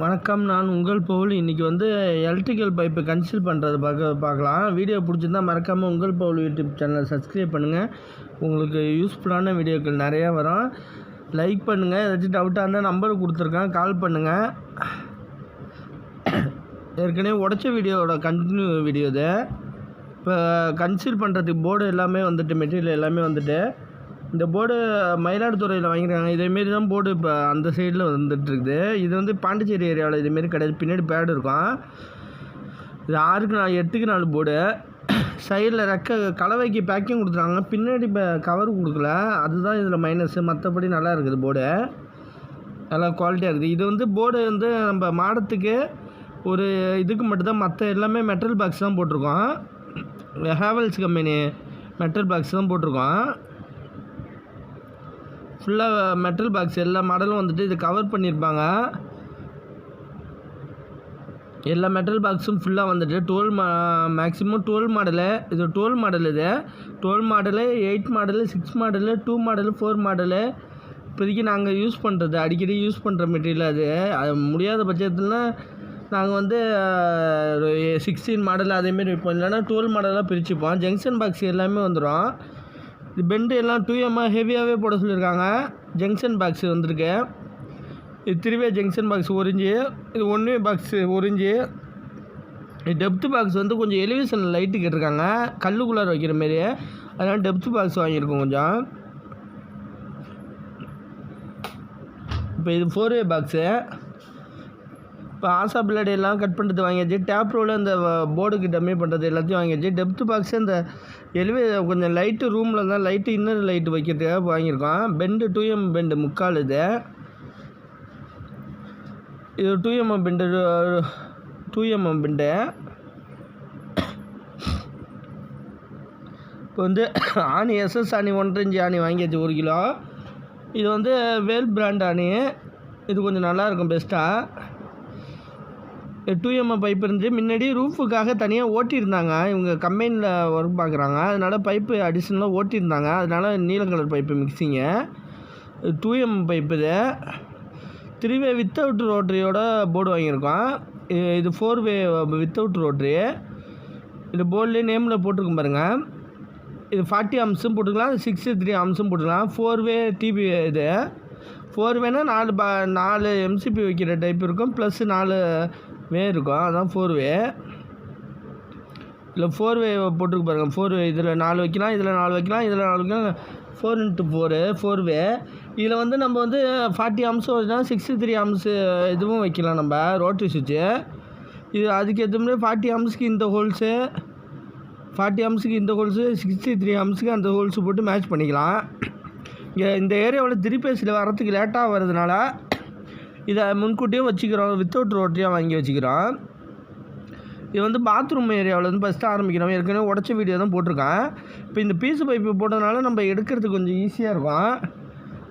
வணக்கம். நான் உங்கள் பவுல். இன்றைக்கி எலக்ட்ரிக்கல் பைப்பை கன்சீல் பண்ணுறது பார்க்கலாம். வீடியோ பிடிச்சிருந்தால் மறக்காமல் உங்கள் பவுல் யூடியூப் சேனலை சப்ஸ்கிரைப் பண்ணுங்கள். உங்களுக்கு யூஸ்ஃபுல்லான வீடியோக்கள் நிறையா வரும். லைக் பண்ணுங்கள். ஏதாச்சும் டவுட்டாக இருந்தால் நம்பர் கொடுத்துருக்கேன், கால் பண்ணுங்கள். ஏற்கனவே உடச்ச வீடியோவோட கண்டினியூ வீடியோ இது. இப்போ கன்சீல் பண்ணுறதுக்கு போர்டு எல்லாமே மெட்டீரியல் எல்லாமே இந்த போர்டு மயிலாடுதுறையில் வாங்கியிருக்காங்க. இதேமாரி தான் போர்டு இப்போ அந்த சைடில் வந்துட்டுருக்குது. இது பாண்டிச்சேரி ஏரியாவில் இதேமாரி கிடையாது. பின்னாடி பேடு இருக்கும். இது 8x4 போர்டு. சைடில் கலவைக்கு பேக்கிங் கொடுத்துருக்காங்க. பின்னாடி இப்போ கவர் கொடுக்கல. அதுதான் இதில் மைனஸு. மற்றபடி நல்லா இருக்குது போர்டு. நல்லா குவாலிட்டியாக இருக்குது. இது போர்டு நம்ம மாடத்துக்கு ஒரு இதுக்கு மட்டும்தான். மற்ற எல்லாமே மெட்டல் பாக்ஸ் தான் போட்டிருக்கோம். ஹேவல்ஸ் கம்பெனி மெட்டல் பாக்ஸ் தான் போட்டிருக்கோம். ஃபுல்லாக மெட்டல் பாக்ஸ் எல்லா மாடலும் இது கவர் பண்ணியிருப்பாங்க. எல்லா மெட்டல் பாக்ஸும் ஃபுல்லாக 12 மேக்ஸிமம் 12 மாடலு. இது 12 மாடல். இது 12 model, 8 model, 6 model, 2 model, 4 model. இப்போதைக்கு நாங்கள் யூஸ் பண்ணுறது, அடிக்கடி யூஸ் பண்ணுற மெட்டீரியல். அது முடியாத பட்சத்தில் நாங்கள் 16 மாடல் அதேமாரி வைப்போம். இல்லைனா 12 மாடலாக பிரிச்சுப்போம். ஜங்ஷன் பாக்ஸ் எல்லாமே வந்துடும். இது பெண்டு எல்லாம் 2M ஹெவியாகவே போட சொல்லியிருக்காங்க. ஜங்ஷன் பாக்ஸ் வந்திருக்கு. இது 3-வே ஜங்ஷன் பாக்ஸ் 1 இன்ச்சு. இது 1-வே பாக்ஸ் 1 இன்ச்சு. டெப்த் பாக்ஸ் கொஞ்சம் எலிவேஷன் லைட்டு கேட்டிருக்காங்க, கல்லுக்குள்ளார வைக்கிற மாரி. அதனால் டெப்த் பாக்ஸ் வாங்கியிருக்கோம் கொஞ்சம். இப்போ இது 4-வே பாக்ஸு. இப்போ ஆசா பிளேடு எல்லாம் கட் பண்ணுறது வாங்கியாச்சு. டேப் ரோல் அந்த போர்டுக்கு டம்மி பண்ணுறது எல்லாத்தையும் வாங்கியாச்சு. டெப்த் பாக்ஸு அந்த கொஞ்சம் லைட்டு ரூமில் தான் லைட்டு இன்னர் லைட்டு வைக்கிறதுக்காக வாங்கியிருக்கோம். பெண்டு 2M பெண்டு 3/4 இது 2M பெண்டு 2M பெண்டு. இப்போ ஆணி SS ஆணி 1.5 இன்ச்சு ஆணி வாங்கியாச்சு 1 கிலோ. இது வேல் பிராண்ட் ஆணி. இது கொஞ்சம் நல்லாயிருக்கும், பெஸ்ட்டாக. 2M பைப் இருந்துச்சு. முன்னாடி ரூஃபுக்காக தனியாக ஓட்டியிருந்தாங்க. இவங்க கம்பெனியில் ஒர்க் பார்க்குறாங்க. அதனால் பைப்பு அடிஷ்னலாக ஓட்டியிருந்தாங்க. அதனால் நீல colour pipe mixing. 2M pipe. இது 3-வே வித்தவுட் ரோட்ரியோட போர்டு வாங்கியிருக்கோம். இது 4-வே வித்தவுட் ரோட்ரி. இது போர்ட்லேயே நேமில் போட்டிருக்கும் பாருங்கள். இது 40 அம்ஸும் போட்டுக்கலாம், 63 அம்ஸும் போட்டுக்கலாம். 4-வே டிபி. இது 4-வேனா 4 MCP வைக்கிற டைப் இருக்கும், ப்ளஸ் 4-வே இருக்கும். அதான் 4-வே. இல்லை 4-வே போட்டிருக்கு பாருங்கள். 4-வே இதில் 4 வைக்கலாம், இதில் 4 வைக்கலாம், இதில் 4 வைக்கலாம். 4x4 4-வே. இதில் நம்ம 40 அம்ஸும் வச்சுனா 63 அம்ஸு இதுவும் வைக்கலாம் நம்ம, ரோட்ரி சுவிட்சு. இது அதுக்கு ஏற்ற மாதிரி 40 அம்ஸுக்கு இந்த ஹோல்ஸு, 40 அம்ஸுக்கு இந்த ஹோல்ஸு, 63 அம்ஸுக்கு அந்த ஹோல்ஸு போட்டு மேட்ச் பண்ணிக்கலாம். இந்த ஏரியாவில் 3 பேஸில் வரத்துக்கு லேட்டாக வர்றதுனால இதை முன்கூட்டியே வச்சுக்கிறோம். வித்தவுட் ரோட்டரியாக வாங்கி வச்சுக்கிறோம். இது பாத்ரூம் ஏரியாவில் ஃபஸ்ட்டு ஆரம்பிக்கிறோம். ஏற்கனவே உடச்ச வீடியோ தான் போட்டிருக்கேன். இப்போ இந்த பீஸு பைப்பு போட்டதுனால நம்ம எடுக்கிறதுக்கு கொஞ்சம் ஈஸியாக இருக்கும்.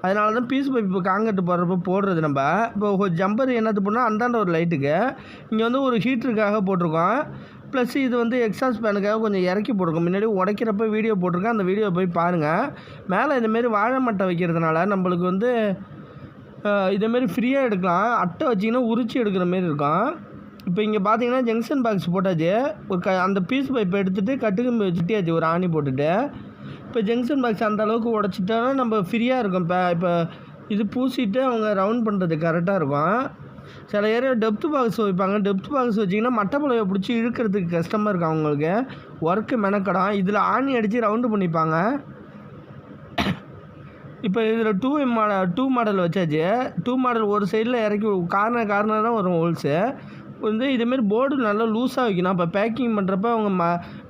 அதனால தான் பீஸு பைப்பு காங்கிரீட் போடுறப்ப போடுறது. நம்ம இப்போ ஜம்பர் என்னது போனால் அந்தாண்ட ஒரு லைட்டுக்கு இங்கே ஒரு ஹீட்டருக்காக போட்டிருக்கோம். ப்ளஸ் இது எக்ஸாஸ்ட் ஃபேனுக்காக கொஞ்சம் இறக்கி போட்டிருக்கோம். முன்னாடி உடைக்கிறப்ப வீடியோ போட்டிருக்கேன். அந்த வீடியோ போய் பாருங்கள். மேலே இதுமாரி வாழை மட்டை வைக்கிறதுனால நம்மளுக்கு இதேமாரி ஃப்ரீயாக எடுக்கலாம். அட்டை வச்சிங்கன்னா உரிச்சி எடுக்கிற மாரி இருக்கும். இப்போ இங்கே பார்த்தீங்கன்னா ஜங்ஷன் பாக்ஸ் போட்டாச்சு. அந்த பீஸ் பைப்பை எடுத்துகிட்டு கட்டுக்கம்பி வச்சுட்டியாச்சு ஒரு ஆணி போட்டுட்டு. இப்போ ஜங்ஷன் பாக்ஸ் அந்த அளவுக்கு உடச்சிட்டோன்னா நம்ம ஃப்ரீயாக இருக்கும். இப்போ இது பூசிட்டு அவங்க ரவுண்ட் பண்ணுறது கரெக்டாக இருக்கும். சில ஏரியா டெப்த் பாக்ஸ் வைப்பாங்க. டெப்த் பாக்ஸ் வச்சிங்கன்னா மட்டப்பளையை பிடிச்சி இழுக்கிறதுக்கு கஷ்டமாக இருக்கும் அவங்களுக்கு. ஒர்க்கு மெனக்கடம். இதில் ஆணி அடித்து ரவுண்டு பண்ணிப்பாங்க. இப்போ இதில் 2 மாடல் வச்சாச்சு. 2 மாடல் ஒரு சைடில் இறக்கி கார்னர் தான் வரும் ஹோல்ஸு. இதேமாரி போர்டு நல்லா லூஸாக வைக்கணும். இப்போ பேக்கிங் பண்ணுறப்ப அவங்க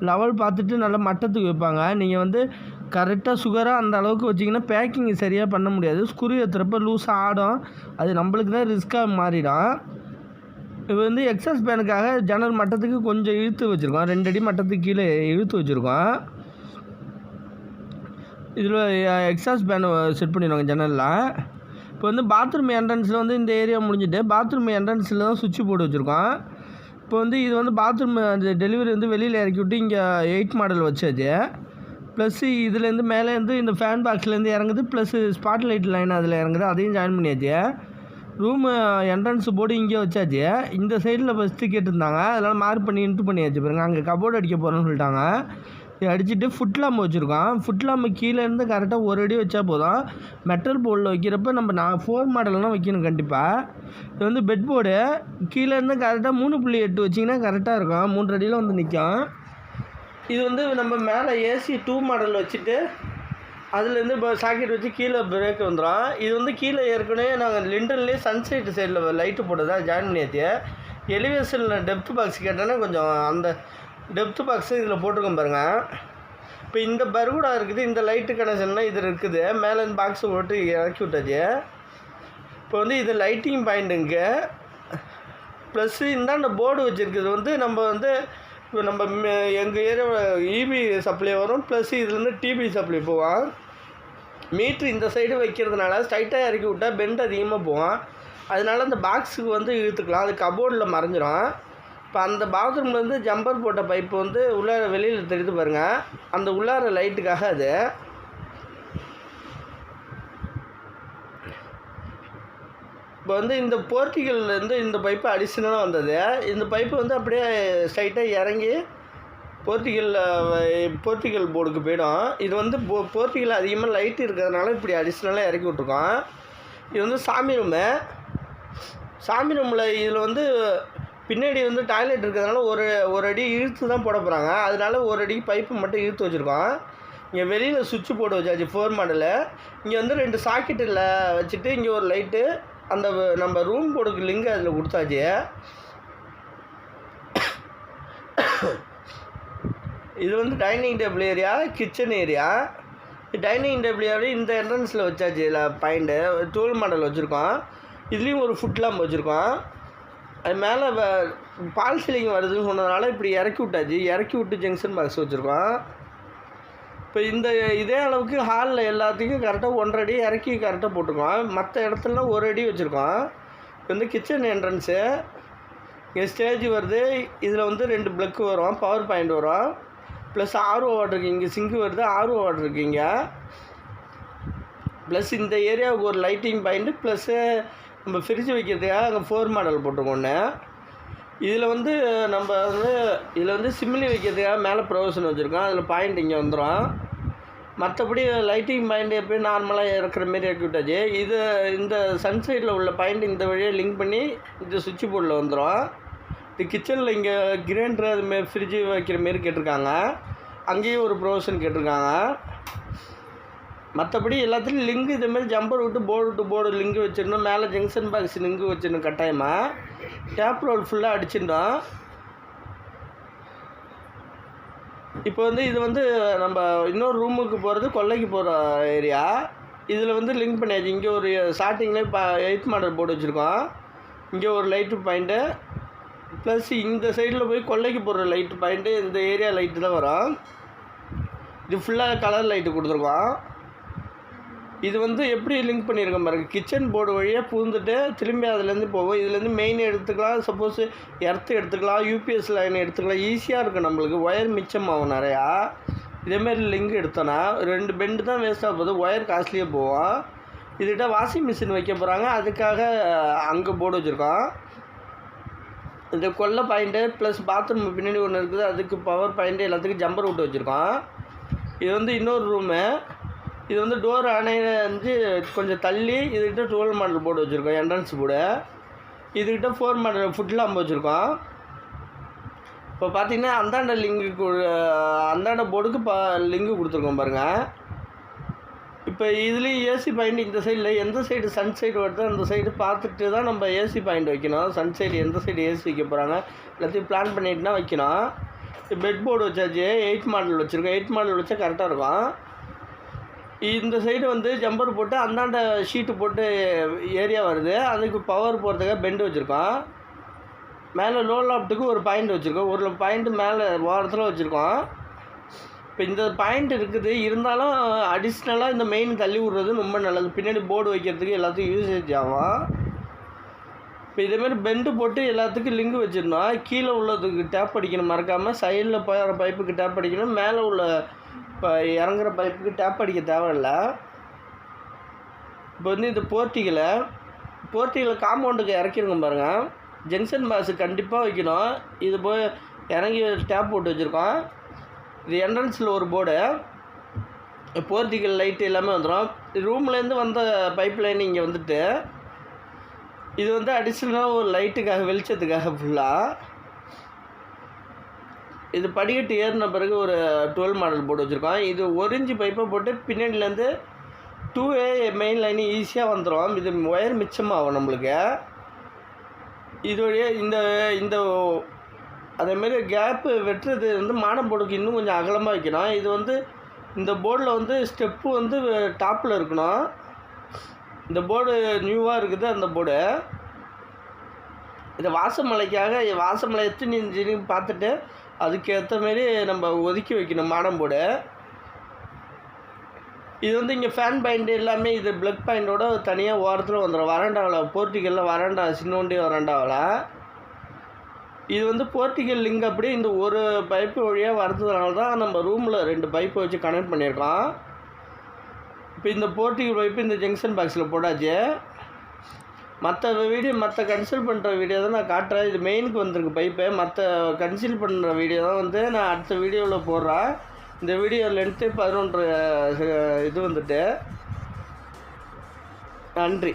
லெவல் பார்த்துட்டு நல்லா மட்டத்துக்கு வைப்பாங்க. நீங்கள் கரெக்டாக சுகராக அந்த அளவுக்கு வச்சிங்கன்னா பேக்கிங் சரியாக பண்ண முடியாது. ஸ்க்ரூ ஏற்றுறப்ப லூஸாக ஆடும். அது நம்மளுக்கு தான் ரிஸ்க்காக மாறிடும். இது எக்ஸாஸ்ட் ஃபேனுக்காக ஜன்னல் மட்டத்துக்கு கொஞ்சம் இழுத்து வச்சுருக்கோம். 2 அடி மட்டத்துக்கு கீழே இழுத்து வச்சுருக்கோம். இதில் எக்ஸாஸ்ட் ஃபேன் செட் பண்ணிடுவாங்க ஜன்னலில். இப்போ பாத்ரூம் என்ட்ரன்ஸில் இந்த ஏரியா முடிஞ்சுட்டு பாத்ரூம் என்ட்ரன்ஸில் தான் சுவிட்ச் போர்டு வச்சுருக்கோம். இப்போ இது பாத்ரூம் அந்த டெலிவரி வெளியில் இறக்கி விட்டு இங்கே 8 மாடல் வச்சாச்சு. ப்ளஸ் இதுலேருந்து மேலேருந்து இந்த ஃபேன் பாக்ஸ்லேருந்து இறங்குது, ப்ளஸ் ஸ்பாட் லைட் லைன் அதில் இறங்குது, அதையும் ஜாயின் பண்ணியாச்சு. ரூமு என்ட்ரன்ஸ் போர்டு இங்கே வச்சாச்சு. இந்த சைடில் ஃபஸ்ட்டு கேட்டிருந்தாங்க, அதனால் மார்க் பண்ணி இன்ட்டு பண்ணியாச்சு பாருங்க. அங்கே கபோர்டு அடிக்க போகிறோன்னு சொல்லிட்டாங்க. இது அடிச்சுட்டு ஃபுட் லாம்பு வச்சுருக்கோம். ஃபுட் லாம்பு கீழேருந்து கரெக்டாக ஒரு அடி வச்சா போதும். மெட்டல் போர்டில் வைக்கிறப்ப நம்ம 4 மாடல்லாம் வைக்கணும் கண்டிப்பாக. இது வந்து பெட் போர்டு கீழேருந்து கரெக்டாக 3.8 வச்சிங்கன்னா கரெக்டாக இருக்கும். 3 அடியில் வந்து நிற்கும். இது வந்து நம்ம மேலே ஏசி 2 மாடல் வச்சுட்டு அதுலேருந்து இப்போ சாக்கெட் வச்சு கீழே பிரேக் வந்துடும். இது வந்து கீழே ஏற்கனவே நாங்கள் லிண்டர்லேயே சன்சைட் சைடில் லைட்டு போட்டதா ஜாயின் பண்ணியாச்சு. எலிவேஷனில் டெப்த் பாக்ஸ் கேட்டோன்னா கொஞ்சம் அந்த டெப்த் பாக்ஸு இதில் போட்டிருக்கோம் பாருங்கள். இப்போ இந்த பர்குடா இருக்குது, இந்த லைட்டு கனெக்ஷன்லாம் இது இருக்குது. மேலே இந்த பாக்ஸை போட்டு இறக்கி விட்டாச்சு. இப்போ வந்து இது லைட்டிங் பாயிண்ட்டுங்க. ப்ளஸ்ஸு இந்தாண்ட போர்டு வச்சுருக்குது வந்து நம்ம வந்து இப்போ நம்ம எங்கள் ஏரியாவில் இபி சப்ளை வரும், ப்ளஸ் இதுலேருந்து டிபி சப்ளை போவோம். மீட்ரு இந்த சைடு வைக்கிறதுனால ஸ்ட்ரைட்டாக இறக்கி விட்டால் பெண்ட் அதிகமாக போவோம். அதனால அந்த பாக்ஸுக்கு வந்து இழுத்துக்கலாம், அது கபோர்டில் மறைஞ்சிரும். இப்போ அந்த பாத்ரூம்லேருந்து ஜம்பர் போட்ட பைப்பு வந்து உள்ளார வெளியில் தெரியுது பாருங்கள், அந்த உள்ளார லைட்டுக்காக அது. இப்போ வந்து இந்த போர்ட்டிகல்லேருந்து இந்த பைப்பு அடிஷ்னலாக வந்தது. இந்த பைப்பு வந்து அப்படியே ஸ்ட்ரைட்டாக இறங்கி போர்ட்டிகல் போர்டுக்கு போயிடும். இது வந்து போர்ட்டிகல் அதிகமாக லைட்டு இருக்கிறதுனால இப்படி அடிஷ்னலாக இறக்கி விட்ருக்கோம். இது வந்து சாமி ரூமில் இதில் வந்து பின்னாடி வந்து டாய்லெட் இருக்கிறதுனால ஒரு அடி இழுத்து தான் போட போகிறாங்க. அதனால ஒரு அடிக்கு பைப்பு மட்டும் இழுத்து வச்சுருக்கோம். இங்கே வெளியில் சுவிட்சு போர்டு வச்சாச்சு 4 மாடலு. இங்கே வந்து 2 சாக்கெட்டில் வச்சுட்டு இங்கே ஒரு லைட்டு, அந்த நம்ம ரூம் போர்டுக்கு லிங்க் அதில் கொடுத்தாச்சு. இது வந்து dining table area, kitchen area. Dining table area இந்த என்ட்ரன்ஸில் வச்சாச்சு. இதில் பாயிண்ட்டு 12 மாடல் வச்சுருக்கோம். இதுலேயும் ஒரு ஃபுட் லாம்ப் வச்சுருக்கோம். அது மேலே பால் சீலிங் வருதுன்னு சொன்னதுனால இப்படி இறக்கி விட்டாச்சு. இறக்கி விட்டு ஜங்ஷன் பாக்ஸ் வச்சுருக்கோம். இப்போ இதே அளவுக்கு ஹாலில் எல்லாத்துக்கும் கரெக்டாக 1.5 அடி இறக்கி கரெக்டாக போட்டிருக்கோம். மற்ற இடத்துலலாம் 1 அடி வச்சுருக்கோம். இப்போ வந்து கிச்சன் என்ட்ரன்ஸு இங்கே ஸ்டேஜ் வருது. இதில் வந்து 2 ப்ளக்கு வரும், பவர் பாயிண்ட் வரும், ப்ளஸ் ஆர்ஓ வாட்டர் இருக்குது. இங்கே சிங்கு வருது, ஆர்ஓ வாட்டர் இருக்குது இங்கே. ப்ளஸ் இந்த ஏரியாவுக்கு ஒரு லைட்டிங் பாயிண்ட்டு, ப்ளஸ்ஸு நம்ம ஃப்ரிட்ஜ் வைக்கிறதுக்காக அங்கே 4 மாடல் போட்டிருக்கோன்னு. இதில் வந்து நம்ம வந்து சிம்லி வைக்கிறதுக்காக மேலே ப்ரொவிஷன் வச்சுருக்கோம். அதில் பாயிண்ட் இங்கே வந்துடும். மற்றபடி லைட்டிங் பாயிண்ட் எப்போயும் நார்மலாக இறக்குற மாரி இறக்கி விட்டாச்சு. இந்த சன்சைடில் உள்ள பாயிண்ட் இந்த வழியாக லிங்க் பண்ணி இந்த சுவிட்ச் போர்டில் வந்துடும். இந்த கிச்சனில் இங்கே கிரைண்டர் அதுமாரி ஃப்ரிட்ஜு வைக்கிற மாரி கேட்டிருக்காங்க. அங்கேயும் ஒரு ப்ரொவிஷன் கேட்டிருக்காங்க. மற்றபடி எல்லாத்துலேயும் லிங்கு இதேமாரி ஜம்பர் விட்டு போர்டு டு போர்டு லிங்கு வச்சிடணும். மேலே ஜங்ஷன் பாக்ஸ் லிங்கு வச்சிடணும் கட்டாயமாக. டேப் ரோல் ஃபுல்லாக அடிச்சிடணும். இப்போ வந்து இது வந்து நம்ம இன்னொரு ரூமுக்கு போகிறது கொல்லைக்கு போகிற ஏரியா. இதில் வந்து லிங்க் பண்ணியாச்சு. இங்கே ஒரு ஸ்டார்டிங்லேயே 8 மாடல் போர்டு வச்சுருக்கோம். இங்கே ஒரு லைட்டு பாயிண்ட்டு, ப்ளஸ் இந்த சைடில் போய் கொல்லைக்கு போடுற லைட்டு பாயிண்ட்டு இந்த ஏரியா லைட்டு தான் வரும். இது ஃபுல்லாக கலர் லைட்டு கொடுத்துருக்கோம். இது வந்து எப்படி லிங்க் பண்ணியிருக்கோம் பாருங்க, கிச்சன் போர்டு வழியாக பூந்துட்டு திரும்பி அதுலேருந்து போகும். இதுலேருந்து மெயின் எடுத்துக்கலாம், சப்போஸ் எர்த்து எடுத்துக்கலாம், யூபிஎஸ் லைன் எடுத்துக்கலாம். ஈஸியாக இருக்கும் நம்மளுக்கு, ஒயர் மிச்சமாகும் நிறையா. இதேமாரி லிங்க் எடுத்தோன்னா 2 பெண்டு தான் வேஸ்ட்டாக போகுது, ஒயர் காஸ்ட்லியாக போகும். இதுகிட்ட வாஷிங் மிஷின் வைக்க போகிறாங்க, அதுக்காக அங்கே போர்டு வச்சுருக்கோம். இந்த கொல்லை பாயிண்ட்டு ப்ளஸ் பாத்ரூம் பின்னாடி ஒன்று இருக்குது, அதுக்கு பவர் பாயிண்ட்டு எல்லாத்துக்கும் ஜம்பர் விட்டு வச்சுருக்கோம். இது வந்து இன்னொரு ரூமு. இது வந்து டோர் அணைஞ்சு கொஞ்சம் தள்ளி இதுக்கிட்ட 12 மாடல் போர்டு வச்சுருக்கோம், என்ட்ரன்ஸ் போர்டு. இதுக்கிட்ட 4 மாடல் ஃபுட் லாம்ப் வச்சுருக்கோம். இப்போ பார்த்திங்கன்னா அந்தாண்ட போர்டுக்கு லிங்கு கொடுத்துருக்கோம் பாருங்கள். இப்போ இதுலேயும் ஏசி பாயிண்ட் இந்த சைடில் எந்த சைடு சன் சைடு வருதோ அந்த சைடு பார்த்துட்டு தான் நம்ம ஏசி பாயிண்ட் வைக்கணும். சன் சைடு எந்த சைடு ஏசி வைக்க போகிறாங்க எல்லாத்தையும் பிளான் பண்ணிட்டுனா வைக்கணும். பெட் போர்டு வச்சாச்சு, 8 மாடல் வச்சுருக்கோம். 8 மாடல் வச்சா கரெக்டாக இருக்கும். இந்த சைடு வந்து ஜம்பர் போட்டு அந்தாண்ட ஷீட்டு போட்டு ஏரியா வருது, அதுக்கு பவர் போகிறதுக்காக பெண்டு வச்சுருக்கோம். மேலே லோ லாப்ட்டுக்கு ஒரு பாயிண்ட் வச்சுருக்கோம், ஒரு பாயிண்ட்டு மேலே ஓரத்தில் வச்சுருக்கோம். இப்போ இந்த பாயிண்ட் இருக்குது, இருந்தாலும் அடிஷ்னலாக இந்த மெயின் தள்ளி விட்றது ரொம்ப நல்லது. பின்னாடி போர்டு வைக்கிறதுக்கு எல்லாத்துக்கும் யூசேஜ் ஆகும். இப்போ இதேமாரி பெண்டு போட்டு எல்லாத்துக்கும் லிங்கு வச்சிடணும். கீழே உள்ளதுக்கு டேப் அடிக்கணும் மறக்காமல், சைடில் போகிற பைப்புக்கு டேப் அடிக்கணும், மேலே உள்ள இப்போ இறங்குற பைப்புக்கு டேப் அடிக்க தேவையில்லை. இப்போ வந்து இந்த போர்ட்டிகளை போர்ட்டிகளில் காம்பவுண்டுக்கு இறக்கிருங்க பாருங்கள். ஜங்ஷன் பாக்ஸு கண்டிப்பாக வைக்கணும். இது போய் இறங்கி டேப் போட்டு வச்சுருக்கோம். இது என்ட்ரன்ஸில் ஒரு போர்டு, போர்ட்டிகல் லைட்டு எல்லாமே வந்துடும். ரூம்லேருந்து வந்த பைப் லைன் இங்கே வந்துட்டு இது வந்து அடிஷ்னலாக ஒரு லைட்டுக்காக வெளிச்சத்துக்காக ஃபுல்லாக. இது படிக்கட்டு ஏறின பிறகு ஒரு 12 மாடல் போட்டு வச்சுருக்கோம். இது 1 இன்ச்சு பைப்பை போட்டு பின்னாடிலேருந்து 2A மெயின் லைன் ஈஸியாக வந்துடும். இது ஒயர் மிச்சமாகும் நம்மளுக்கு. இது வழியாக இந்த அதேமாரி கேப்பு வெட்டுறது வந்து மாடம் போர்டுக்கு இன்னும் கொஞ்சம் அகலமாக வைக்கணும். இது வந்து இந்த போர்டில் வந்து ஸ்டெப்பு வந்து டாப்பில் இருக்கணும். இந்த போர்டு நியூவாக இருக்குது அந்த போர்டு. இதை வாசமலை எத்தனை இன்ச்சுன்னு பார்த்துட்டு அதுக்கேற்ற மாரி நம்ம ஒதுக்கி வைக்கணும் மாடம் போர்டு. இது வந்து இங்கே ஃபேன் பாயிண்ட் எல்லாமே இது ப்ளக் பாயிண்டோட தனியாக ஓரத்தில் வந்துடும். வராண்டாவில் போர்ட்டிகளில் வராண்டா சின்னோண்டி வராண்டாவில் இது வந்து போர்ட்டிகல் லிங்க் அப்படியே இந்த ஒரு பைப்பு வழியாக வரதுனால தான் நம்ம ரூமில் 2 பைப்பை வச்சு கனெக்ட் பண்ணியிருக்கோம். இப்போ இந்த போர்ட்டிகல் பைப்பு இந்த ஜங்ஷன் பாக்ஸில் போட்டாச்சு. மற்ற கன்சல்ட் பண்ணுற வீடியோ தான் நான் காட்டுறேன். இது மெயினுக்கு வந்திருக்கு பைப்பு. மற்ற கன்சல்ட் பண்ணுற வீடியோ தான் வந்து நான் அடுத்த வீடியோவில் போடுறேன். இந்த வீடியோ லென்த்து 11 இது வந்துட்டு. நன்றி.